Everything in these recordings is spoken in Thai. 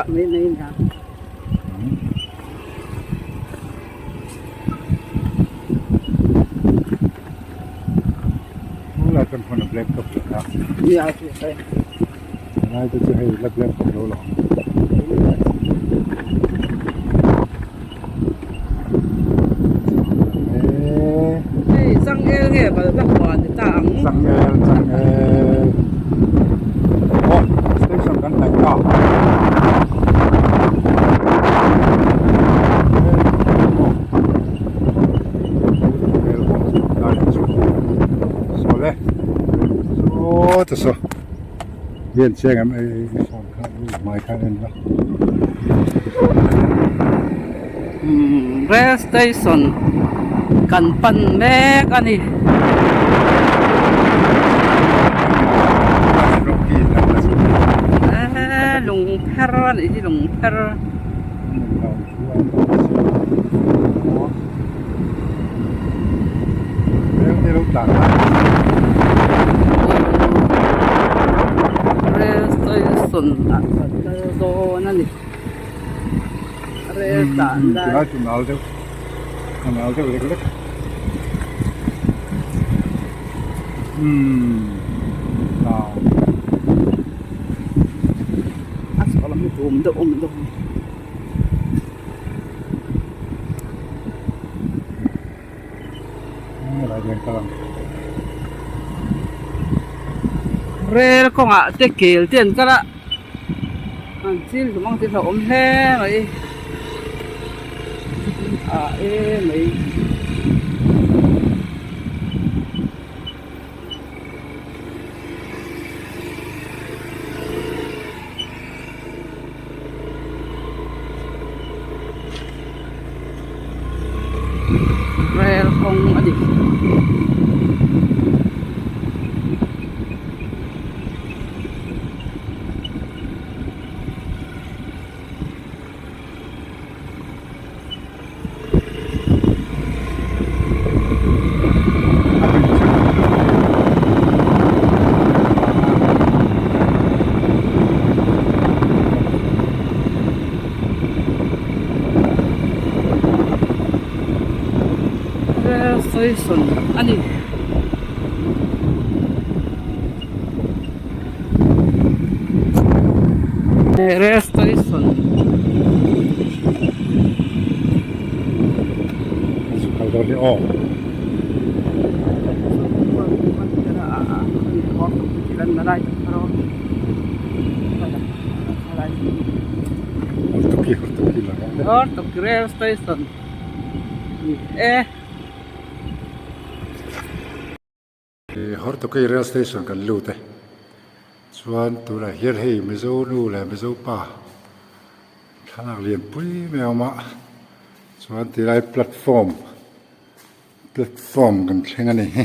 Mấy này nào là con phần black cốc đó. dạ thì phải Nay tôi sẽ hay black cốc lâu lắm. Ê, sang el nghe mà các bạn thì tặng. Sang el. Ô, station kan thành cao. Så viên xe em ấy mai khai lên đó. Rail station kan pan mek ani. Lung per ni di lung per. Ini lu tak. Station do nani rail station Kita kenal tu lek. Nah. Asal itu umdo. Ini lagi kalang. Rail ko nga te kel ten kara ang sil lumang tin sa omhe mai mai rail kong adi station ani rail station Kalau ni oh. Hortoki Rel Station. Hortoki Rel Station kan lute. Chuan tu la hiar hei mezo nu la mezo pa. Thanak lian pui meama. Chuan ti lai platform kan thleng ani he.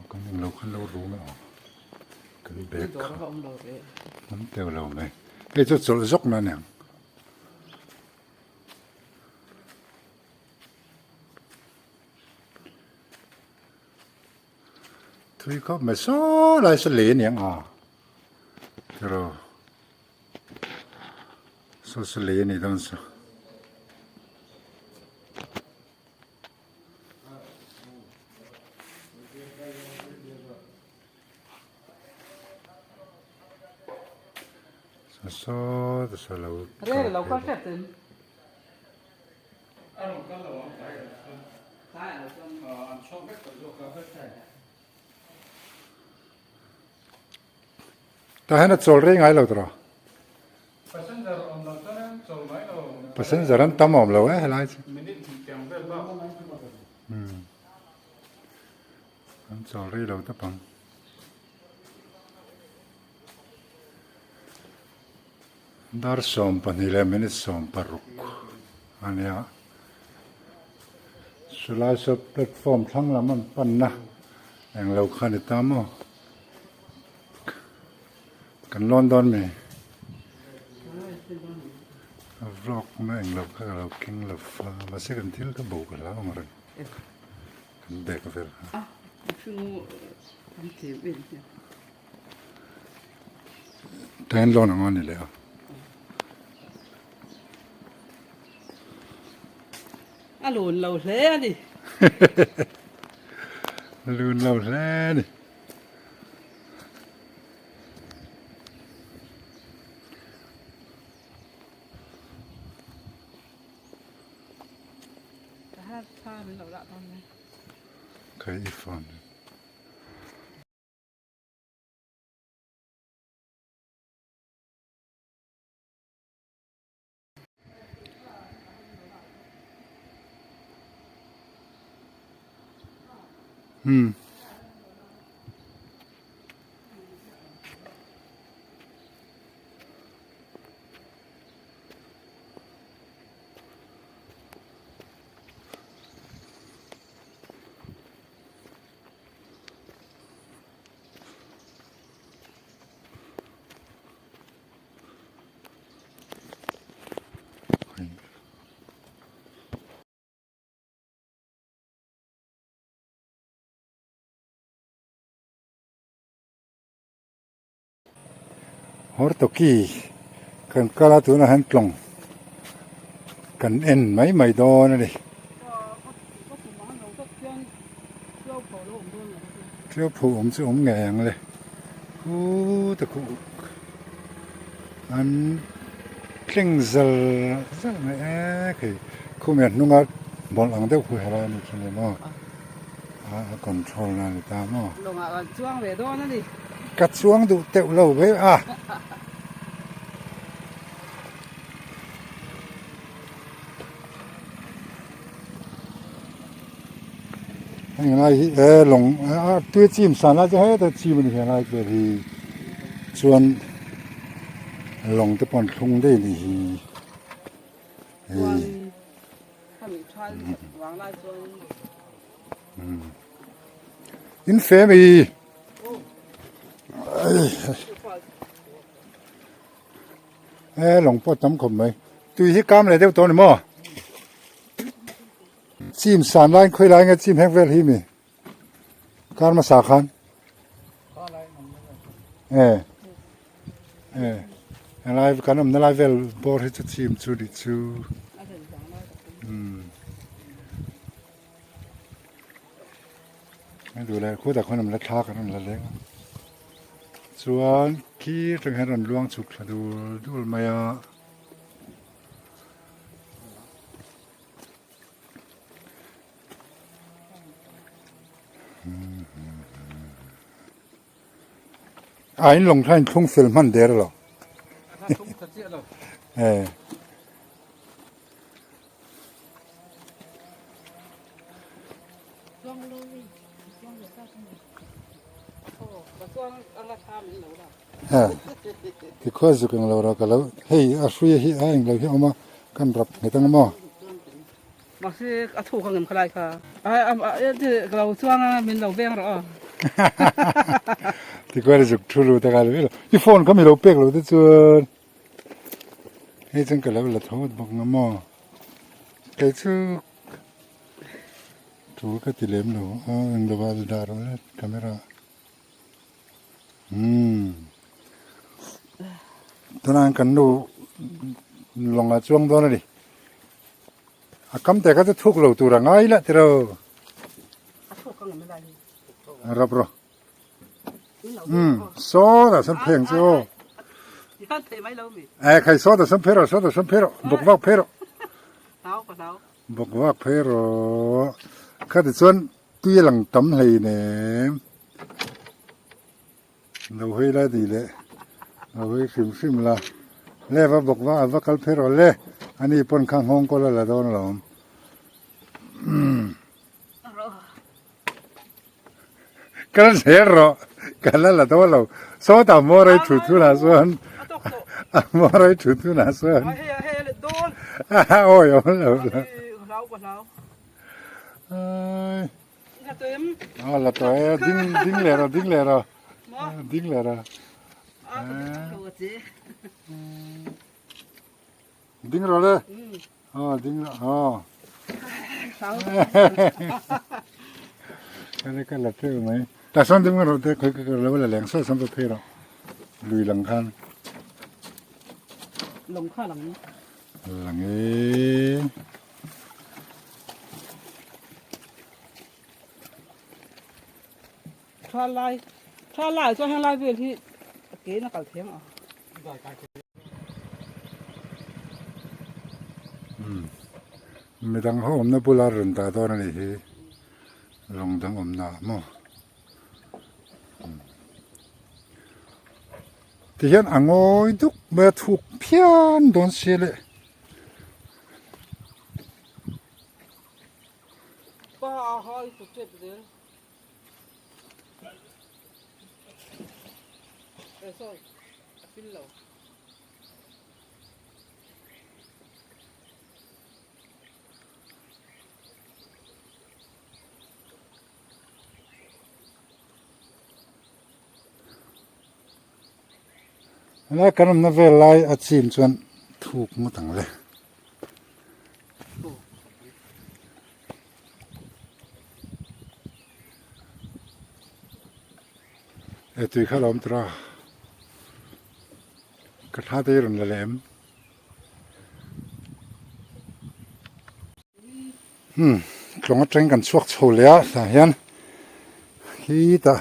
Kan lo ru me kan bek. Nam teo lo me. Cái chỗ chỗ dốc mà nè. ทุยก็ไม่ซ้อลายสลีเนี่ยกระโซสลีนี่ต้องสซอตัวสลับเรื่องเราก็แค่ตื่นแต่ให้นัดโซลเรื่องไงเราตัวภาษาจารันตั้มอมเราอะไรโซลเรื่องเราตั้งปังดาร์สอมปันนี่แหละไม่ได้สอมปารุกอันนี้สุดท้ายสุดแพลตฟอร์มทั้งละมันปันนะอย่างเราขันตามกันลอนดอนไหมวล็อกมาเองเราก็เรากินเราฟ้ามาเสียกันที่เราก็บอกกันแล้วมาเรื่องกันเด็กก็เฟรคือทำเสียเป็นเนี่ยแทนลอนงอนนี่แหละหลุนเราเสียดิลืนเราแล้วนี่ถ้าเป็นเราละตอนนี้เคยอีฟันฮอร์ตกี้กันกระตุ้นอาหารตรงกันเอ็นไม่โดนนะดิเที่ยวผูผมจะแงงเลยกูตะกูอันคลิ้งซัลไม่คือคู่เมียนุ่งอ่ะบอลหลังเดียวคุยอะไรนี่คิดเลยมั้งคอนโทรลนั่นตามมั้งลงช่วงเวโดนั่นดิกัดช่วงดูเตะเราไว้ยังไงหลงตัวจีมสันแล้วจะให้แต่จีมันยังไงเป็นที่ส่วนหลงจะปนทุ่งได้ดีถ้ามีชั้นวางไล่ส่วนอินเฟมีหลงปอดจำคมไหมตัวที่กล้ามอะไรเดี๋ยวตัวนี้มั้งจีมสันไล่คุยไล่เงี้ยจีมแฮกเวลที่มีการมาสาขันอะไรกันนั่นไล่เวลบอร์ที่จะจีมจูดิจูไม่ดูเลยคู่แต่คนนั้นเล็กทักกันนั่นเล็กส่วนขี้ตรงให้รันล่วงสุกดูมาลงท่านทุ่งฟิลมันเดร์หรอที่ข้อสุกันเราก็แล้วเฮ้ยอาศัยเฮ้ยเราที่เอามากันรับในตั้งมั่งมาสิถูกเงินใครค่ะที่เราช่วงเป็นเราเบี้ยหรอที่ก็จะทุลุแต่กันเลยที่โฟนก็มีเราเป๊กเราที่ส่วนให้จังกันแล้วเราทอดบอกน้ำมั่งไก่ถูกก็ติเล็มเราเราว่าดาร์เลยคาเมรา ตัวนั้นกันดูลงอาช่วงตัวนั้นดิคำแต่ก็จะทุกเราตัวละไงละที่เรารับรอโซ่แต่สัมเพลงโซ่ใครโซ่แต่สัมเพลโซ่แต่สัมเพลบอกว่าเพลบอกว่าเพลข้าแต่ส่วนตีหลังตั้มเลยเนี่ยเราให้ได้ดีเลยเราให้ฟิมละเล่ว่าบอกว่าคัลเพลเล่อันนี้ปนข้างห้องก็แล้วละโดนหลอมกันเสียหรอกันแล้วละตัวเราโซ่ตามมอไรถุทุนาส่วนมอไรถุทุนาส่วนโอ้ยเอาแล้วอ๋อละตัวดิ้งเลยเราดิ้งเลยดิ้งเราเลยอ๋อดิ้งอ๋ออะไรกันละเท่ไหมแต่ส่วนที่มันเราได้เคยเราว่าแหล่งโซ่สัมปเพลเราลุยหลังคันหลังข้าหลังถ้าไล่就ให้ไล่ไปที่เก๋น่ะเก่าเทียงอ่ะไม่ต้องห้องน้ำปุลารุนตาตอนนี้ลงทั้งน้ำมั้งที่เห็นอ่างโอยทุกเมื่อถูกเพี้ยนโดนเสียเลยป้าหอยสุดเจ็บเลยโซ่ฟิลโลแล้วกันนั่นเวลาอาชีพส่วนถูกมาตั้งเลยตุยข้าวล้อมตรากระทะตีรุนละแหลมกลงจังกันสวกโชว์แล้วสายันฮีตา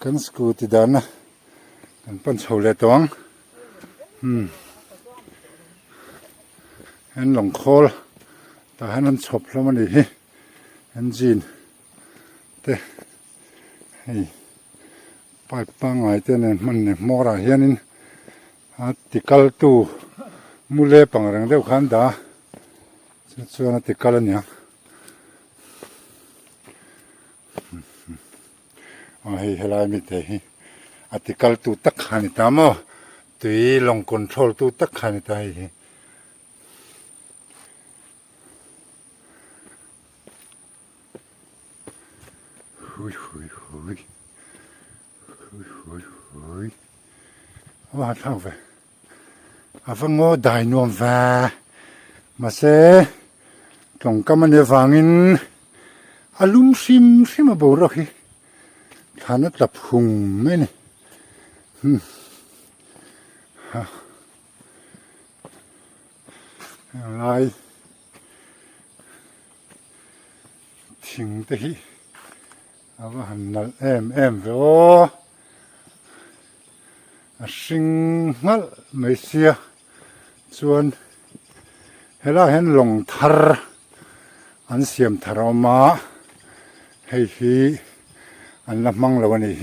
กันสกูติดานนะกันปั้นโชว์เลยตวงเห็นหลงโคลแต่ให้นั้นชบแล้วมันดีเห็นจีนเต้ไปปังไอ้เต้เนี่ยมันเนี่ยมอระเฮียนินติกัลตูมูเล่ปังเรื่องเดียวกันดาส่วนติกัลเนี่ยเฮลายมิเตหิติกัลตูตักขันตามอตุยลงคอนโทรลตูตักขันตาหิหุยว่าเท่าไปฟังโง่ได้นวมฟ้ามาเสตรงก็มันเดือฟังอินอารมณ์ซิมมาบอกเราที่ฐานะหลับหุ่งไม่เนี่ยอะไรทิ้งตะกี้เอาว่าหันนัลเอ็มไปโอสิงห์ไม่เสียส่วนเฮล่าเห็นหลงทาร์อันเสียมทาร์มาให้ฮีอันละมังละวันนี้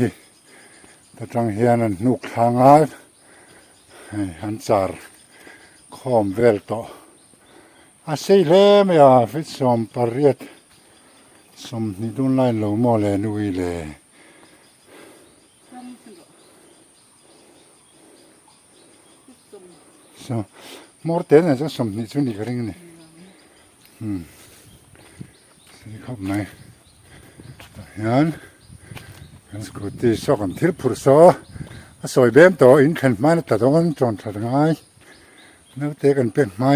แต่จังเฮียนันนุกทางอาอันจาร์คอมเวลโตอาศัยเล่ไม่อาฟิตสมปริยัตสมนิดุนไล่หลงโมเลนุยเลมอร์เตนจะสมนิจุนิกริงเนี่ยสิครับไหมยันสกุลที่สกันทิลพุร์โซสวยเบมโตอินขันมันตัดกันจนทัดง่ายนึกเตะกันเป็นไม้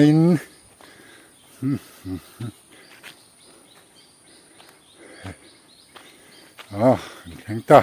แข็งตา